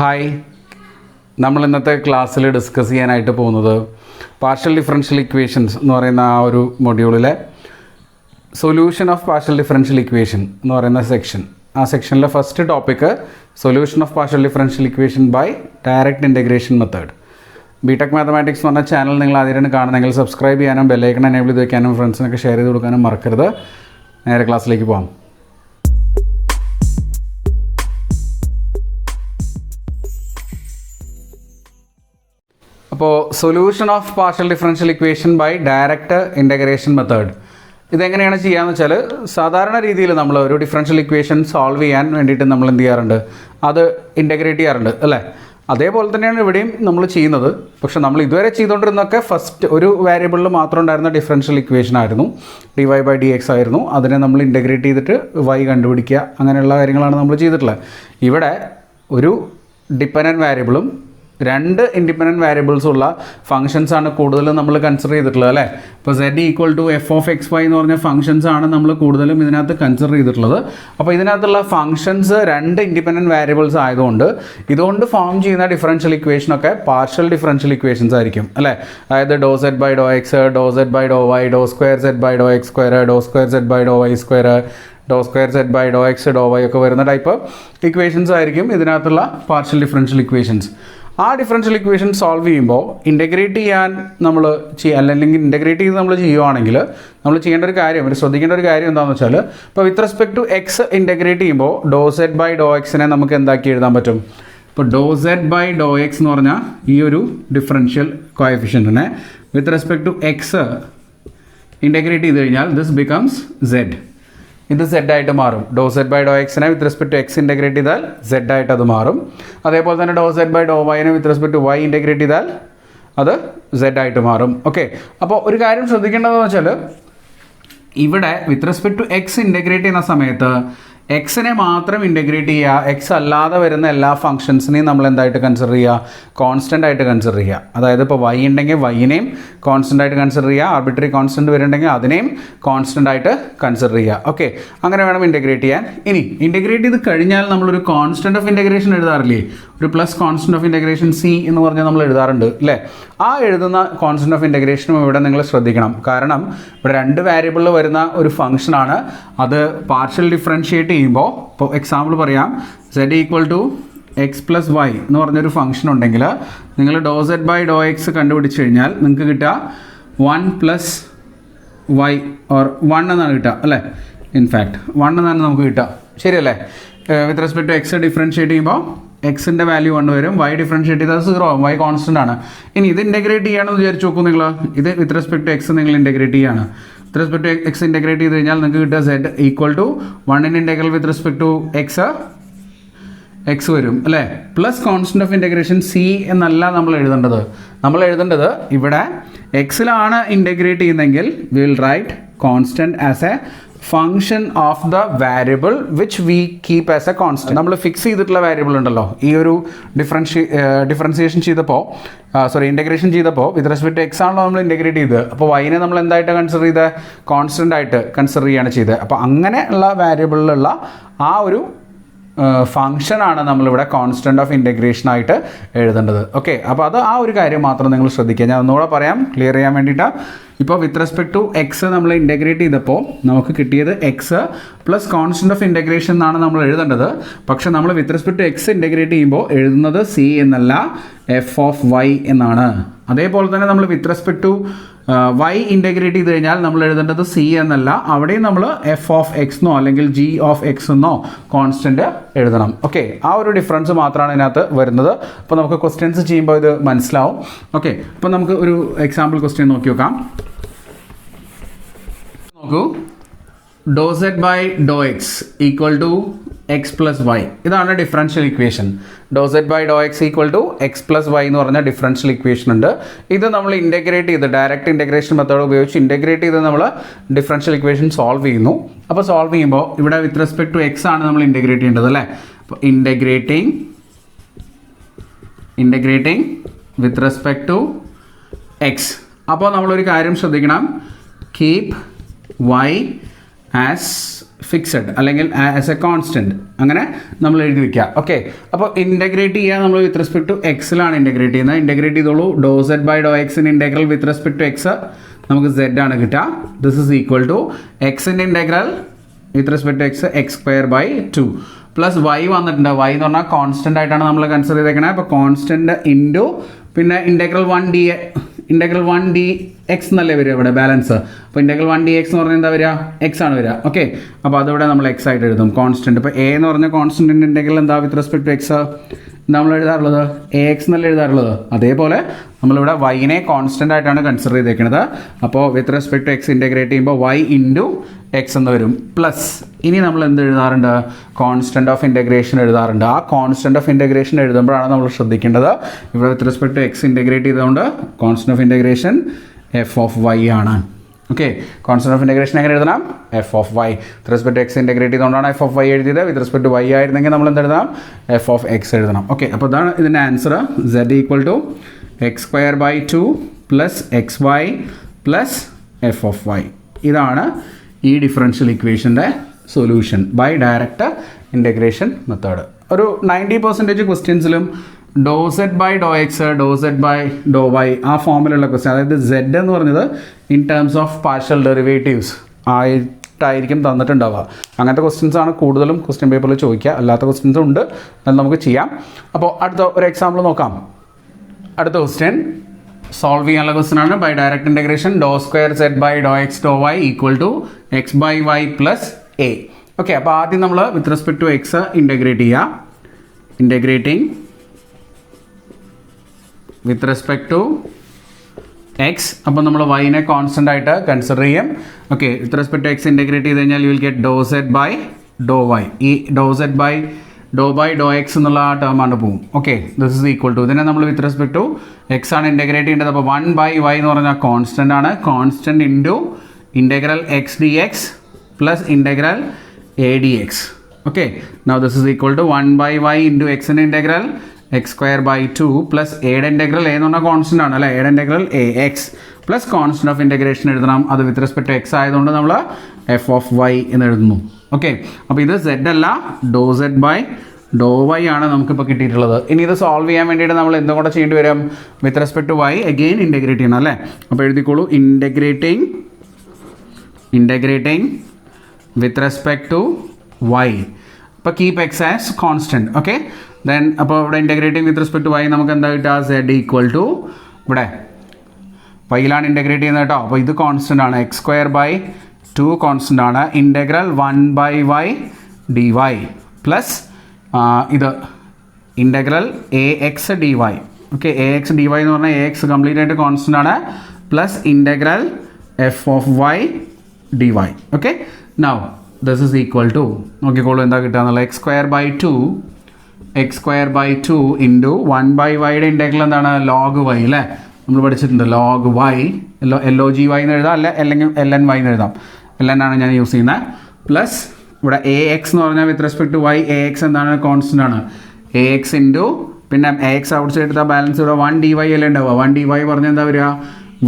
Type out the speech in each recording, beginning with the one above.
Hi, നമ്മൾ ഇന്നത്തെ ക്ലാസ്സിൽ ഡിസ്കസ് ചെയ്യാനായിട്ട് പോകുന്നത് പാർഷ്യൽ ഡിഫറൻഷ്യൽ ഇക്വേഷൻസ് എന്ന് പറയുന്ന ആ ഒരു മൊഡ്യൂളിലെ solution of partial differential equation എന്ന് പറയുന്ന സെക്ഷൻ. ആ സെക്ഷനിലെ first topic solution of partial differential equation by direct integration method. BTech mathematics എന്ന് പറഞ്ഞ ചാനൽ നിങ്ങൾ ആദ്യമായിട്ട് കാണുന്നെങ്കിൽ സബ്സ്ക്രൈബ് ചെയ്യാനും ബെല്ലൈക്കൺ എനേബിൾ ചെയ്ത് വയ്ക്കാനും ഫ്രണ്ട്സിനൊക്കെ ഷെയർ ചെയ്ത് കൊടുക്കാനും മറക്കരുത്. നേരെ ക്ലാസ്സിലേക്ക് പോകാം. അപ്പോൾ solution of partial differential equation by direct integration method ഇതെങ്ങനെയാണ് ചെയ്യാന്ന് വെച്ചാൽ, സാധാരണ രീതിയിൽ നമ്മൾ ഒരു ഡിഫറൻഷ്യൽ ഇക്വേഷൻ സോൾവ് ചെയ്യാൻ വേണ്ടിയിട്ട് നമ്മൾ എന്ത് ചെയ്യാറുണ്ട്, അത് ഇൻറ്റഗ്രേറ്റ് ചെയ്യാറുണ്ട് അല്ലേ. അതേപോലെ തന്നെയാണ് ഇവിടെയും നമ്മൾ ചെയ്യുന്നത്. പക്ഷെ നമ്മൾ ഇതുവരെ ചെയ്തുകൊണ്ടിരുന്നൊക്കെ ഫസ്റ്റ് ഒരു വേരിയബിളിൽ മാത്രം ഉണ്ടായിരുന്ന ഡിഫറൻഷ്യൽ ഇക്വേഷൻ ആയിരുന്നു, dy/dx ആയിരുന്നു. അതിനെ നമ്മൾ ഇൻറ്റഗ്രേറ്റ് ചെയ്തിട്ട് y കണ്ടുപിടിക്കുക, അങ്ങനെയുള്ള കാര്യങ്ങളാണ് നമ്മൾ ചെയ്തിട്ടുള്ളത്. ഇവിടെ ഒരു ഡിപ്പെൻഡൻറ്റ് വേരിയബിളും രണ്ട് ഇൻഡിപെൻഡൻറ്റ് വേരിയബിൾസ് ഉള്ള ഫംഗ്ഷൻസ് ആണ് കൂടുതലും നമ്മൾ കൺസിഡർ ചെയ്തിട്ടുള്ളത് അല്ലേ. ഇപ്പോൾ z=f(x, y) എന്ന് പറഞ്ഞ ഫംഗ്ഷൻസ് ആണ് നമ്മൾ കൂടുതലും ഇതിനകത്ത് കൺസിഡർ ചെയ്തിട്ടുള്ളത്. അപ്പോൾ ഇതിനകത്തുള്ള ഫംഗ്ഷൻസ് രണ്ട് ഇൻഡിപെൻഡൻറ്റ് വേരിയബിൾസ് ആയതുകൊണ്ട് ഇതുകൊണ്ട് ഫോം ചെയ്യുന്ന ഡിഫറൻഷ്യൽ ഇക്വേഷനൊക്കെ പാർഷ്യൽ ഡിഫറൻഷ്യൽ ഇക്വേഷൻസ് ആയിരിക്കും അല്ലേ. അതായത് ∂z/∂x, ∂z/∂y, ∂2z/∂x², ∂2z/∂y², ∂2z/∂x/∂y ഒക്കെ വരുന്ന ടൈപ്പ് ഇക്വേഷൻസ് ആയിരിക്കും ഇതിനകത്തുള്ള പാർഷ്യൽ ഡിഫറൻഷ്യൽ ഇക്വേഷൻസ്. ആ ഡിഫറൻഷ്യൽ ഇക്വേഷൻ സോൾവ് ചെയ്യുമ്പോൾ ഇൻറ്റഗ്രേറ്റ് ചെയ്യാൻ നമ്മൾ അല്ലെങ്കിൽ ഇൻറ്റഗ്രേറ്റ് ചെയ്ത് നമ്മൾ ചെയ്യുവാണെങ്കിൽ നമ്മൾ ചെയ്യേണ്ട ഒരു കാര്യം, ശ്രദ്ധിക്കേണ്ട ഒരു കാര്യം എന്താണെന്ന് വെച്ചാൽ, ഇപ്പോൾ with respect to x integrate ചെയ്യുമ്പോൾ ∂z/∂x എന്താക്കി എഴുതാൻ പറ്റും. ഇപ്പോൾ ∂z/∂x എന്ന് പറഞ്ഞാൽ ഈ ഒരു ഡിഫറൻഷ്യൽ കോഎഫിഷ്യൻറ്റിനെ with respect to x integrate ചെയ്ത് കഴിഞ്ഞാൽ ദിസ് ബിക്കംസ് z. ഇത് z ആയിട്ട് മാറും. ∂z/∂xനെ with respect to x integrate ചെയ്താൽ z ആയിട്ട് അത് മാറും. അതേപോലെ തന്നെ ∂z/∂yനെ with respect to y integrate ചെയ്താൽ അത് z ആയിട്ട് മാറും. ഓക്കെ, അപ്പോൾ ഒരു കാര്യം ശ്രദ്ധിക്കേണ്ടതെന്ന് വെച്ചാൽ, ഇവിടെ with respect to x integrate ചെയ്യുന്ന സമയത്ത് എക്സിനെ മാത്രം ഇൻറ്റഗ്രേറ്റ് ചെയ്യുക, എക്സ് അല്ലാതെ വരുന്ന എല്ലാ ഫംഗ്ഷൻസിനെയും നമ്മൾ എന്തായിട്ട് കൺസിഡർ ചെയ്യുക, കോൺസ്റ്റൻ്റ് ആയിട്ട് കൺസിഡർ ചെയ്യുക. അതായത് ഇപ്പോൾ y ഉണ്ടെങ്കിൽ വൈനെയും കോൺസ്റ്റൻ്റ് ആയിട്ട് കൺസിഡർ ചെയ്യുക, ആർബിട്രറി കോൺസ്റ്റൻറ്റ് വരുന്നുണ്ടെങ്കിൽ അതിനെയും കോൺസ്റ്റൻ്റ് ആയിട്ട് കൺസിഡർ ചെയ്യുക. ഓക്കെ, അങ്ങനെ വേണം ഇൻറ്റഗ്രേറ്റ് ചെയ്യാൻ. ഇനി ഇൻറ്റഗ്രേറ്റ് ചെയ്ത് കഴിഞ്ഞാൽ നമ്മളൊരു കോൺസ്റ്റൻ്റ് ഓഫ് ഇൻറ്റഗ്രേഷൻ എഴുതാറില്ലേ, ഒരു plus constant of integration c എന്ന് പറഞ്ഞാൽ നമ്മൾ എഴുതാറുണ്ട് അല്ലേ. ആ എഴുതുന്ന കോൺസ്റ്റൻ്റ് ഓഫ് ഇൻറ്റഗ്രേഷനും ഇവിടെ നിങ്ങൾ ശ്രദ്ധിക്കണം. കാരണം ഇവിടെ രണ്ട് വേരിയബിളിൽ വരുന്ന ഒരു ഫംഗ്ഷനാണ്. അത് പാർഷ്യൽ ഡിഫറൻഷിയേറ്റ് ചെയ്യുമ്പോൾ, ഇപ്പോൾ എക്സാമ്പിൾ പറയാം, z=x+y എന്ന് പറഞ്ഞൊരു ഫംഗ്ഷൻ ഉണ്ടെങ്കിൽ നിങ്ങൾ ∂z/∂x കണ്ടുപിടിച്ച് കഴിഞ്ഞാൽ നിങ്ങൾക്ക് കിട്ടുക 1+y ഓർ 1 എന്നാണ് കിട്ടുക അല്ലേ. ഇൻഫാക്ട് 1 എന്നാണ് നമുക്ക് കിട്ടുക, ശരിയല്ലേ. With respect to x differentiate ചെയ്യുമ്പോൾ എക്സിൻ്റെ വാല്യൂ 1 വരും, y ഡിഫറൻഷിയേറ്റ് ചെയ്താൽ 0 ആവും, y കോൺസ്റ്റൻ്റ് ആണ്. ഇനി ഇത് ഇൻറ്റഗ്രേറ്റ് ചെയ്യണമെന്ന് വിചാരിച്ച് നോക്കൂ നിങ്ങൾ. ഇത് വിത്ത് റെസ്പെക്ട് ടു എക്സ് നിങ്ങൾ ഇൻറ്റഗ്രേറ്റ് ചെയ്യുകയാണ്. With respect to x integrate ചെയ്ത് കഴിഞ്ഞാൽ നിങ്ങൾക്ക് കിട്ടുക z=1 integral with respect to x വരും അല്ലേ. Plus constant of integration c എന്നല്ല നമ്മൾ എഴുതേണ്ടത് ഇവിടെ എക്സിലാണ് ഇൻറ്റഗ്രേറ്റ് ചെയ്യുന്നതെങ്കിൽ we will write constant as a function of the variable which we keep as a constant. നമ്മൾ ഫിക്സ് ചെയ്തിട്ടുള്ള വാരിയബിൾ ഉണ്ടല്ലോ, ഈ ഒരു ഡിഫറൻസിയേഷൻ ചെയ്തപ്പോൾ ഇൻറ്റഗ്രേഷൻ ചെയ്തപ്പോൾ വിത്ത് റെസ്പെക്ട് ടു എക്സ് ആണല്ലോ നമ്മൾ ഇൻറ്റഗ്രേറ്റ് ചെയ്തത്. അപ്പോൾ വൈനെ നമ്മൾ എന്തായിട്ട് കൺസിഡർ ചെയ്ത്, കോൺസ്റ്റൻ്റ് ആയിട്ട് കൺസിഡർ ചെയ്യുകയാണ് ചെയ്തത്. അപ്പോൾ അങ്ങനെയുള്ള വാരിയബിളിലുള്ള ആ ഒരു ഫംഗ്ഷനാണ് നമ്മളിവിടെ കോൺസ്റ്റൻ്റ് ഓഫ് ഇൻറ്റഗ്രേഷനായിട്ട് എഴുതേണ്ടത്. ഓക്കെ, അപ്പോൾ അത് ആ ഒരു കാര്യം മാത്രം നിങ്ങൾ ശ്രദ്ധിക്കുക. ഞാൻ ഒന്നുകൂടെ പറയാം ക്ലിയർ ചെയ്യാൻ വേണ്ടിയിട്ടാണ്. ഇപ്പോൾ വിത്ത് റെസ്പെക്ട് ടു എക്സ് നമ്മൾ ഇൻറ്റഗ്രേറ്റ് ചെയ്തപ്പോൾ നമുക്ക് കിട്ടിയത് x plus constant of integration എന്നാണ് നമ്മൾ എഴുതേണ്ടത്. പക്ഷേ നമ്മൾ with respect to x integrate ചെയ്യുമ്പോൾ എഴുതുന്നത് c എന്നല്ല f(y) എന്നാണ്. അതേപോലെ തന്നെ നമ്മൾ with respect to y integrate ചെയ്ത് കഴിഞ്ഞാൽ നമ്മൾ എഴുതേണ്ടത് c എന്നല്ല, അവിടെയും നമ്മൾ f(x) എന്നോ അല്ലെങ്കിൽ g(x) എന്നോ കോൺസ്റ്റൻറ്റ് എഴുതണം. ഓക്കെ, ആ ഒരു ഡിഫറൻസ് മാത്രമാണ് ഇതിനകത്ത് വരുന്നത്. അപ്പോൾ നമുക്ക് ക്വസ്റ്റ്യൻസ് ചെയ്യുമ്പോൾ ഇത് മനസ്സിലാവും. ഓക്കെ, അപ്പോൾ നമുക്ക് ഒരു എക്സാമ്പിൾ ക്വസ്റ്റ്യൻ നോക്കി നോക്കാം. നോക്കൂ, ∂z/∂x = x+y. ഇതാണ് ഡിഫറൻഷ്യൽ ഇക്വേഷൻ. ∂z/∂x = x+y എന്ന് പറഞ്ഞ ഡിഫറൻഷ്യൽ ഇക്വേഷൻ ഉണ്ട്. ഇത് നമ്മൾ ഇൻറ്റഗ്രേറ്റ് ചെയ്ത് ഡയറക്റ്റ് ഇൻറ്റഗ്രേഷൻ മെത്തേഡ് ഉപയോഗിച്ച് ഇൻറ്റഗ്രേറ്റ് ചെയ്ത് നമ്മൾ ഡിഫറൻഷ്യൽ ഇക്വേഷൻ സോൾവ് ചെയ്യുന്നു. അപ്പോൾ സോൾവ് ചെയ്യുമ്പോൾ ഇവിടെ വിത്ത് റെസ്പെക്ട് ടു എക്സ് ആണ് നമ്മൾ ഇൻറ്റഗ്രേറ്റ് ചെയ്യേണ്ടത് അല്ലേ. അപ്പോൾ integrating with respect to x. അപ്പോൾ നമ്മളൊരു കാര്യം ശ്രദ്ധിക്കണം, കീപ് y ആസ് ഫിക്സഡ് അല്ലെങ്കിൽ ആസ് എ കോൺസ്റ്റൻറ്റ് അങ്ങനെ നമ്മൾ എഴുതി വയ്ക്കുക. ഓക്കെ, അപ്പോൾ ഇൻ്റഗ്രേറ്റ് ചെയ്യുക നമ്മൾ വിത്ത് റെസ്പെക്ട് ടു എക്സിലാണ് ഇൻ്റഗ്രേറ്റ് ചെയ്യുന്നത്. ഇൻ്റഗ്രേറ്റ് ചെയ്തോളൂ. ഡോ സെഡ് ബൈ ഡോ എക്സിൻ്റെ integral with respect to x നമുക്ക് സെഡ് ആണ് കിട്ടുക. ദിസ് ഇസ് ഈക്വൽ ടു എക്സിൻ്റെ integral with respect to x x square by 2 plus y വന്നിട്ടുണ്ട്. വൈ എന്ന് പറഞ്ഞാൽ കോൺസ്റ്റൻ്റ് ആയിട്ടാണ് നമ്മൾ കൺസിഡർ ചെയ്തേക്കണത്. അപ്പോൾ കോൺസ്റ്റൻ്റ് ഇൻറ്റു പിന്നെ ഇൻ്റഗ്രൽ 1 ഡി എക്സ് എന്നല്ലേ വരിക ഇവിടെ ബാലൻസ്. അപ്പോൾ ഇൻ്റഗ്രൽ 1 ഡി എക്സ് എന്ന് പറഞ്ഞാൽ എന്താ വരിക? എക്സ് ആണ് വരിക. ഓക്കെ, അപ്പോൾ അതിവിടെ നമ്മൾ എക്സ് ആയിട്ട് എഴുതും കോൺസ്റ്റൻറ്റ്. ഇപ്പോൾ എ എന്ന് പറഞ്ഞ കോൺസ്റ്റൻറ്റിൻ്റെ ഇൻ്റഗ്രൽ എന്താ വിത്ത് റെസ്പെക്ട് ടു എക്സ് നമ്മൾ എഴുതാറുള്ളത്? എ എക്സ് എന്നല്ലേ എഴുതാറുള്ളത്. അതേപോലെ നമ്മളിവിടെ വൈനെ കോൺസ്റ്റൻ്റ് ആയിട്ടാണ് കൺസിഡർ ചെയ്തേക്കുന്നത്. അപ്പോൾ with respect to x integrate ചെയ്യുമ്പോൾ വൈ ഇൻറ്റു എക്സ് എന്ന് വരും. പ്ലസ് ഇനി നമ്മൾ എന്ത് എഴുതാറുണ്ട്? കോൺസ്റ്റൻറ്റ് ഓഫ് ഇൻ്റഗ്രേഷൻ എഴുതാറുണ്ട്. ആ കോൺസ്റ്റൻറ്റ് ഓഫ് ഇൻ്റഗ്രേഷൻ എഴുതുമ്പോഴാണ് നമ്മൾ ശ്രദ്ധിക്കേണ്ടത് ഇവിടെ with respect to x integrate ചെയ്തുകൊണ്ട് constant of integration f of y ആണ്. ഓക്കെ, കോൺസ്റ്റൻറ്റ് ഓഫ് ഇൻ്റഗ്രേഷൻ എങ്ങനെ എഴുതണം? F of y. With respect to x integrate ചെയ്തുകൊണ്ടാണ് എഫ് ഓഫ് വൈ എഴുതിയത്. വിത്ത് റെസ്പെക്ട് ടു വൈ ആയിരുന്നെങ്കിൽ നമ്മൾ എന്ത് എഴുതാം? എഫ് ഓഫ് എക്സ് എഴുതണം. ഓക്കെ, അപ്പോൾ ഇതാണ് ഇതിൻ്റെ answer. Z equal to x square by 2 plus x y plus f of y. ഇതാണ് ഈ differential ഇക്വേഷൻ്റെ solution by direct integration method. ഒരു 90% ക്വസ്റ്റ്യൻസിലും ഡോ സെഡ് ബൈ ഡോ എക്സ് ഡോ സെഡ് ബൈ ഡോ വൈ ആ ഫോമിലുള്ള ക്വസ്റ്റ്യൻ, അതായത് സെഡ് എന്ന് പറഞ്ഞത് in terms of partial derivatives ആയിട്ടായിരിക്കും തന്നിട്ടുണ്ടാവുക. അങ്ങനത്തെ ക്വസ്റ്റ്യൻസ് ആണ് കൂടുതലും ക്വസ്റ്റ്യൻ പേപ്പറിൽ ചോദിക്കുക. അല്ലാത്ത ക്വസ്റ്റ്യൻസും ഉണ്ട്, അത് നമുക്ക് ചെയ്യാം. അപ്പോൾ അടുത്ത ഒരു എക്സാമ്പിൾ നോക്കാം. അടുത്ത ക്വസ്റ്റ്യൻ സോൾവ് ചെയ്യാനുള്ള ക്വസ്റ്റ്യൻ ആണ്. ബൈ ഡയറക്റ്റ് ഇൻ്റഗ്രേഷൻ ഡോ സ്ക്വയർ സെഡ് ബൈ ഡോ എക്സ് ഡോ y equal to x by y plus a. Okay, അപ്പോൾ ആദ്യം നമ്മൾ with respect to x integrate ചെയ്യുക. Integrating with respect to x. അപ്പോൾ നമ്മൾ വൈനെ കോൺസ്റ്റൻ്റ് ആയിട്ട് കൺസിഡർ ചെയ്യും. Okay, with respect to x integrate ചെയ്ത് കഴിഞ്ഞാൽ യു വിൽ ഗെറ്റ് ഡോ സെഡ് ബൈ ഡോ വൈ. ഈ ഡോ സെഡ് ബൈ ഡോ എക്സ് എന്നുള്ള ആ ടേമാണ് പോകും. Okay, this is equal to ഇതിനെ നമ്മൾ വിത്ത് റെസ്പെക്ട് ടു എക്സ് ആണ് ഇൻ്റഗ്രേറ്റ് ചെയ്യേണ്ടത്. അപ്പോൾ 1 ബൈ വൈ എന്ന് പറഞ്ഞാൽ കോൺസ്റ്റൻ്റ് ആണ്. Constant into integral x d x plus integral a d x. Okay, now this is equal to 1 by y into എക്സിൻ്റെ integral x square by 2 plus എയുടെ integral a എന്ന് പറഞ്ഞാൽ constant ആണ് അല്ലേ. എയുടെ integral a x plus constant of integration എഴുതണം. അത് വിത്ത് respect to X ആയതുകൊണ്ട് നമ്മൾ എഫ് ഓഫ് വൈ എന്ന് എഴുതുന്നു. ഓക്കെ, അപ്പോൾ ഇത് സെഡ് അല്ല, ഡോ സെഡ് ബൈ ഡോ വൈ ആണ് നമുക്കിപ്പോൾ കിട്ടിയിട്ടുള്ളത്. ഇനി ഇത് സോൾവ് ചെയ്യാൻ വേണ്ടിയിട്ട് നമ്മൾ എന്തും കൂടെ ചെയ്യേണ്ടി വരും? With respect to y again integrate ചെയ്യണം അല്ലേ. അപ്പോൾ എഴുതിക്കോളൂ, integrating with respect to y. അപ്പോൾ keep x as constant. Okay, then അപ്പോൾ ഇവിടെ integrating with respect to y നമുക്ക് എന്താ കിട്ടുക? സെഡ് ഈക്വൽ ടു ഇവിടെ വൈയിലാണ് ഇൻ്റഗ്രേറ്റ് ചെയ്യുന്നത് കേട്ടോ. അപ്പോൾ ഇത് കോൺസ്റ്റൻ്റ് ആണ്. എക്സ് സ്ക്വയർ ബൈ 2 കോൺസ്റ്റൻ്റ് ആണ്. Integral 1 by y d y plus ഇത് integral a x d y. Okay, a x d y എന്ന് പറഞ്ഞാൽ എ എക്സ് കംപ്ലീറ്റ് ആയിട്ട് കോൺസ്റ്റൻ്റ് ആണ് plus integral f of y d y. Okay, now this is equal to നോക്കിക്കോളൂ എന്താ കിട്ടുക എന്നുള്ളത്. X square by 2 into 1 by വൈയുടെ integral എന്താണ്? ലോഗ് വൈ അല്ലേ. നമ്മൾ പഠിച്ചിട്ടുണ്ട് log Y. L O G Y എന്ന് എഴുതാം, അല്ലെങ്കിൽ എൽ എൻ വൈ എന്ന് എഴുതാം. എൽ എൻ ആണ് ഞാൻ യൂസ് ചെയ്യുന്നത്. പ്ലസ് ഇവിടെ എ എക്സ് എന്ന് പറഞ്ഞാൽ with respect to y a x എന്താണ്? കോൺസ്റ്റൻ്റ് ആണ്. എ എക്സ് ഇൻറ്റു പിന്നെ എ എക്സ് ഔട്ട് സൈഡ് എടുത്താൽ ബാലൻസ് ഇവിടെ 1 ഡി വൈ അല്ലേ ഉണ്ടാവുക. 1 ഡി വൈ പറഞ്ഞാൽ എന്താ വരിക?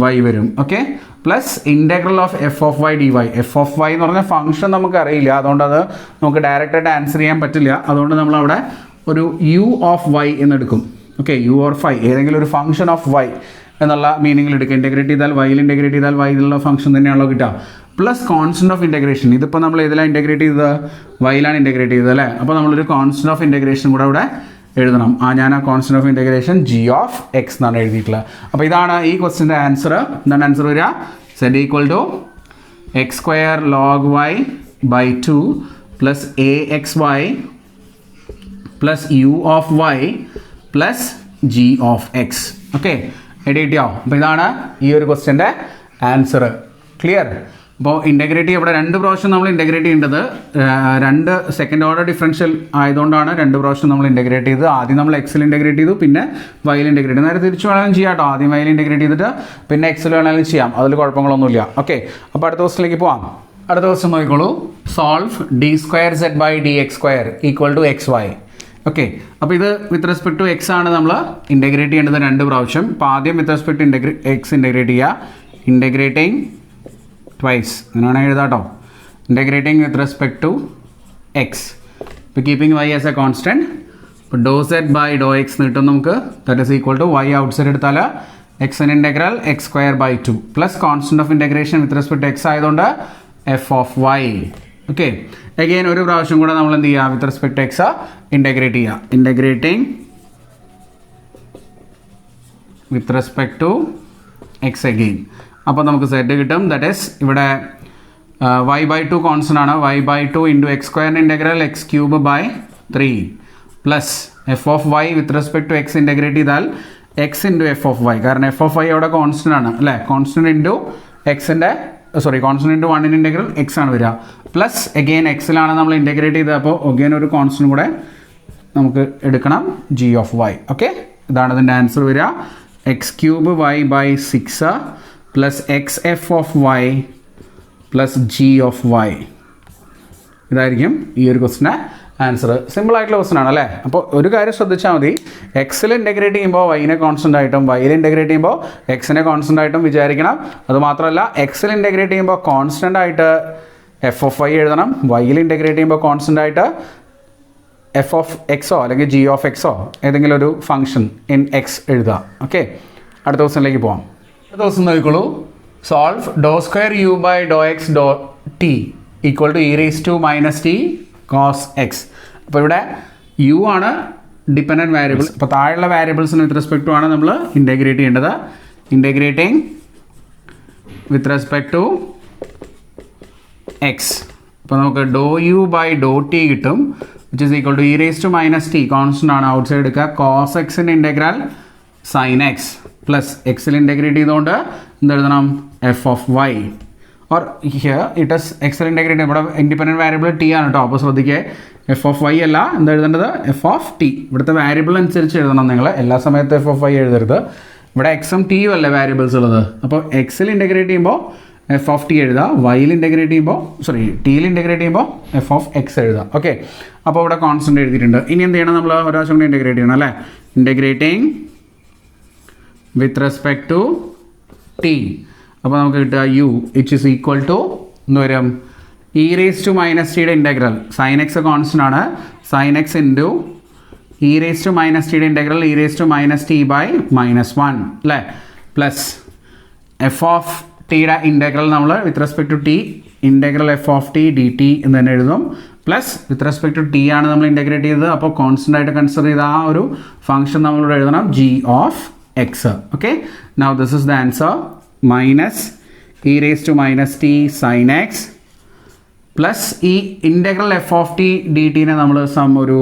വൈ വരും. Okay, plus integral of f of y d y. F of y എന്ന് പറഞ്ഞാൽ ഫംഗ്ഷൻ നമുക്ക് അറിയില്ല, അതുകൊണ്ട് അത് നമുക്ക് ഡയറക്റ്റായിട്ട് ആൻസർ ചെയ്യാൻ പറ്റില്ല. അതുകൊണ്ട് നമ്മളവിടെ ഒരു യു ഓഫ് വൈ എന്നെടുക്കും. ഓക്കെ, യു ഓർ ഫൈ ഏതെങ്കിലും ഒരു ഫംഗ്ഷൻ ഓഫ് വൈ എന്നുള്ള മീനിങ്ങിൽ എടുക്കുക. ഇൻ്റഗ്രേറ്റ് ചെയ്താൽ വൈയിൽ ഇൻ്റഗ്രേറ്റ് ചെയ്താൽ വൈ എന്നുള്ള ഫംഗ്ഷൻ തന്നെയാണല്ലോ കിട്ടുക. Plus constant of integration. ഇതിപ്പോൾ നമ്മൾ ഏതിലാണ് ഇൻ്റഗ്രേറ്റ് ചെയ്തത്? വൈയിലാണ് ഇൻ്റഗ്രേറ്റ് ചെയ്തത് അല്ലേ. അപ്പോൾ നമ്മളൊരു കോൺസ്റ്റൻറ്റ് ഓഫ് ഇൻ്റഗ്രേഷൻ കൂടെ ഇവിടെ എഴുതണം. ഞാൻ ആ constant of integration g of x എന്നാണ് എഴുതിയിട്ടുള്ളത്. അപ്പോൾ ഇതാണ് ഈ ക്വസ്റ്റിൻ്റെ ആൻസർ. എന്താണ് ആൻസർ വരിക? Z equal to x square log y by 2 plus a x y plus u of y plus g of x. Okay, edit ചെയ്യാം. അപ്പോൾ ഇതാണ് ഈ ഒരു ക്വസ്റ്റ്യൻ്റെ ആൻസർ. ക്ലിയർ? അപ്പോൾ ഇൻ്റഗ്രേറ്റ് ഇവിടെ 2 പ്രാവശ്യം നമ്മൾ ഇൻ്റഗ്രേറ്റ് ചെയ്യേണ്ടത് 2 സെക്കൻഡ് ഓർഡർ ഡിഫറൻഷ്യൽ ആയതുകൊണ്ടാണ് 2 പ്രാവശ്യം നമ്മൾ ഇൻ്റഗ്രേറ്റ് ചെയ്തത്. ആദ്യം നമ്മൾ എക്സിൽ ഇൻ്റഗ്രേറ്റ് ചെയ്തു, പിന്നെ വൈയിൽ ഇൻ്റഗ്രേറ്റ് ചെയ്തു. നേരെ തിരിച്ചു വേണമെങ്കിലും ചെയ്യാം കേട്ടോ. ആദ്യം വൈയിൽ ഇൻ്റഗ്രേറ്റ് ചെയ്തിട്ട് പിന്നെ എക്സിൽ വേണമെങ്കിലും ചെയ്യാം, അതിൽ കുഴപ്പങ്ങളൊന്നുമില്ല. ഓക്കെ, അപ്പോൾ അടുത്ത ക്വസ്റ്റിലേക്ക് പോവാം. അടുത്ത ക്വസ്റ്റ്യൻ നോക്കിക്കോളൂ. Solve d square z by d x square equal to x y. Okay, അപ്പോൾ ഇത് വിത്ത് റെസ്പെക്ട് ടു എക്സ് ആണ് നമ്മൾ ഇൻ്റഗ്രേറ്റ് ചെയ്യേണ്ടത് 2 പ്രാവശ്യം. അപ്പോൾ ആദ്യം with respect to x integrate ചെയ്യുക. ഇൻ്റഗ്രേറ്റിംഗ് ട്വൈസ് അങ്ങനെ വേണമെങ്കിൽ എഴുതാം കേട്ടോ. integrating with respect to x. So keeping y as a constant, so dou z by dou x കിട്ടും നമുക്ക്, that is equal to y outside എടുത്താൽ x in integral x square by 2 plus constant of integration with respect to x ആയതുകൊണ്ട് f of y. Okay, again ഒരു പ്രാവശ്യം കൂടെ നമ്മൾ എന്ത് ചെയ്യുക, with respect to x integrate ചെയ്യുക. Integrating with respect to x again. അപ്പോൾ നമുക്ക് സെറ്റ് കിട്ടും. ദാറ്റ് ഈസ് ഇവിടെ y by 2 കോൺസ്റ്റൻ്റ് ആണ്. y by 2 ഇൻറ്റു എക്സ് സ്ക്വയറിൻ്റെ integral x cube by 3 plus f of y with respect to x integrate ചെയ്താൽ x into f of y. കാരണം f of y അവിടെ constant ആണ് അല്ലേ. Constant into എക്സിൻ്റെ constant into 1 integral X ആണ് വരിക. Plus again എക്സിലാണ് നമ്മൾ ഇൻ്റഗ്രേറ്റ് ചെയ്തത്. അപ്പോൾ അഗെയിൻ ഒരു കോൺസ്റ്റൻ്റ് കൂടെ നമുക്ക് എടുക്കണം, ജി ഓഫ് വൈ. ഓക്കെ, ഇതാണ് ഇതിൻ്റെ ആൻസർ വരിക. X cube y by 6 plus x f of y plus g of y. ഇതായിരിക്കും ഈ ഒരു ക്വസ്റ്റിൻ്റെ ആൻസർ. സിമ്പിൾ ആയിട്ടുള്ള ക്വസ്റ്റൻ ആണ് അല്ലേ. അപ്പോൾ ഒരു കാര്യം ശ്രദ്ധിച്ചാൽ മതി, എക്സിൽ ഇൻ്റഗ്രേറ്റ് ചെയ്യുമ്പോൾ വൈനെ കോൺസ്റ്റൻ്റ് ആയിട്ടും വൈയിൽ ഇൻ്റഗ്രേറ്റ് ചെയ്യുമ്പോൾ എക്സിനെ കോൺസ്റ്റൻ്റ് ആയിട്ടും വിചാരിക്കണം. അതുമാത്രമല്ല എക്സിൽ ഇൻ്റഗ്രേറ്റ് ചെയ്യുമ്പോൾ കോൺസ്റ്റൻ്റ് ആയിട്ട് എഫ് ഓഫ് വൈ എഴുതണം, വൈയിൽ ഇൻ്റഗ്രേറ്റ് ചെയ്യുമ്പോൾ കോൺസ്റ്റൻ്റ് ആയിട്ട് എഫ് ഓഫ് എക്സോ അല്ലെങ്കിൽ ജി ഓഫ് എക്സോ ഏതെങ്കിലും ഒരു ഫംഗ്ഷൻ ഇൻ എക്സ് എഴുതുക. ഓക്കെ, അടുത്ത ക്വസ്റ്റനിലേക്ക് പോകാം. അടുത്ത ക്വസ്റ്റൻ നോക്കിക്കോളൂ. സോൾവ് ഡോ സ്ക്വയർ യു ബൈ ഡോ എക്സ് ഡോ t equal to e raise to minus t cos x. അപ്പോൾ ഇവിടെ യു ആണ് ഡിപ്പെൻഡൻറ്റ് വേരിയബിൾ. അപ്പോൾ താഴെയുള്ള വേരിയബിൾസിന് വിത്ത് റെസ്പെക്ട് ടു ആണ് നമ്മൾ ഇൻ്റഗ്രേറ്റ് ചെയ്യേണ്ടത്. Integrating with respect to x. അപ്പോൾ നമുക്ക് ഡോ യു ബൈ ഡോ ടി കിട്ടും, which is equal to e raise to minus t constant ആണ്, ഔട്ട് സൈഡ് എടുക്കുക, കോസ് എക്സിൻ്റെ ഇൻ്റഗ്രൽ സൈൻ എക്സ് പ്ലസ് എക്സിൽ ഇൻ്റഗ്രേറ്റ് ചെയ്തുകൊണ്ട് എന്തെഴുതണം, f of y. Or here it is എക്സിൽ ഇൻ്റഗ്രേറ്റ്, ഇവിടെ ഇൻഡിപെൻഡൻറ്റ് വേരിയബിൾ ടി ആണ് കേട്ടോ. അപ്പോൾ ശ്രദ്ധിക്കുക, എഫ് ഓഫ് വൈ അല്ല എന്തെഴുതേണ്ടത്, എഫ് ഓഫ് ടി. ഇവിടുത്തെ വേരിയബിൾ അനുസരിച്ച് എഴുതണം നിങ്ങൾ, എല്ലാ സമയത്തും എഫ് ഓഫ് വൈ എഴുതരുത്. ഇവിടെ എക്സും ടിയും അല്ലേ വേരിയബിൾസ് ഉള്ളത്. അപ്പോൾ എക്സിൽ ഇൻ്റഗ്രേറ്റ് ചെയ്യുമ്പോൾ എഫ് ഓഫ് ടി എഴുതുക, വൈയിൽ ഇൻ്റഗ്രേറ്റ് ചെയ്യുമ്പോൾ ടിയിൽ ഇൻ്റഗ്രേറ്റ് ചെയ്യുമ്പോൾ എഫ് ഓഫ് എക്സ് എഴുതുക. ഓക്കെ, അപ്പോൾ ഇവിടെ കോൺസ്റ്റൻ്റ് എഴുതിയിട്ടുണ്ട്. ഇനി എന്ത് ചെയ്യണം, നമ്മൾ ഒരു പ്രാവശ്യം കൂടി ഇൻ്റഗ്രേറ്റ് ചെയ്യണം അല്ലേ. Integrating with respect to t. അപ്പോൾ നമുക്ക് കിട്ടുക u it is equal to എന്ന് വരും, ഇ റേസ് ടു മൈനസ് ടിയുടെ ഇൻ്റഗ്രൽ സൈൻ എക്സ് കോൺസ്റ്റൻ്റ് ആണ്, sine x into e raise to minus ടിയുടെ integral e raise to minus t by -1 അല്ലേ, plus f of ടിയുടെ ഇൻ്റഗ്രൽ നമ്മൾ with respect to t integral f of t d t എന്ന് തന്നെ എഴുതും, plus with respect to T ആണ് നമ്മൾ integrate ചെയ്തത്. അപ്പോൾ കോൺസ്റ്റൻ്റ് ആയിട്ട് കൺസിഡർ ചെയ്ത ആ ഒരു ഫംഗ്ഷൻ നമ്മളിവിടെ എഴുതണം, g of x. Okay, now this is the answer. Minus e raise to minus t sine x plus ഈ integral f of t d ടീനെ നമ്മൾ ഒരു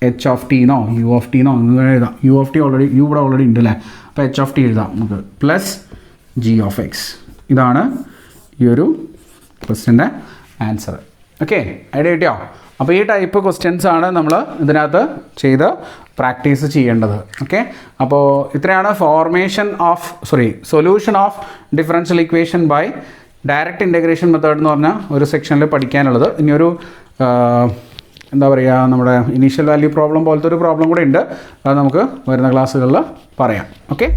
എച്ച് ഓഫ് ടീന്നോ യു ഓഫ് ടീന്നോ എഴുതാം. U of t already u ഇവിടെ already ഉണ്ട് അല്ലേ, അപ്പോൾ എച്ച് ഓഫ് ടി എഴുതാം നമുക്ക്, പ്ലസ് ജി ഓഫ് എക്സ്. ഇതാണ് ഈ ഒരു ക്വസ്റ്റ്യൻ്റെ ആൻസർ. ഓക്കെ, ഐഡിയ കിട്ടിയോ? അപ്പോൾ ഈ ടൈപ്പ് ക്വസ്റ്റ്യൻസ് ആണ് നമ്മൾ ഇതിനകത്ത് ചെയ്ത് പ്രാക്ടീസ് ചെയ്യേണ്ടത്. ഓക്കെ, അപ്പോൾ ഇത്രയാണ് solution of differential equation by direct integration method എന്ന് പറഞ്ഞാൽ ഒരു സെക്ഷനിൽ പഠിക്കാനുള്ളത്. ഇനിയൊരു എന്താ പറയുക, നമ്മുടെ ഇനീഷ്യൽ വാല്യൂ പ്രോബ്ലം പോലത്തെ ഒരു പ്രോബ്ലം കൂടെ ഉണ്ട്, അത് നമുക്ക് വരുന്ന ക്ലാസ്സുകളിൽ പറയാം. ഓക്കെ.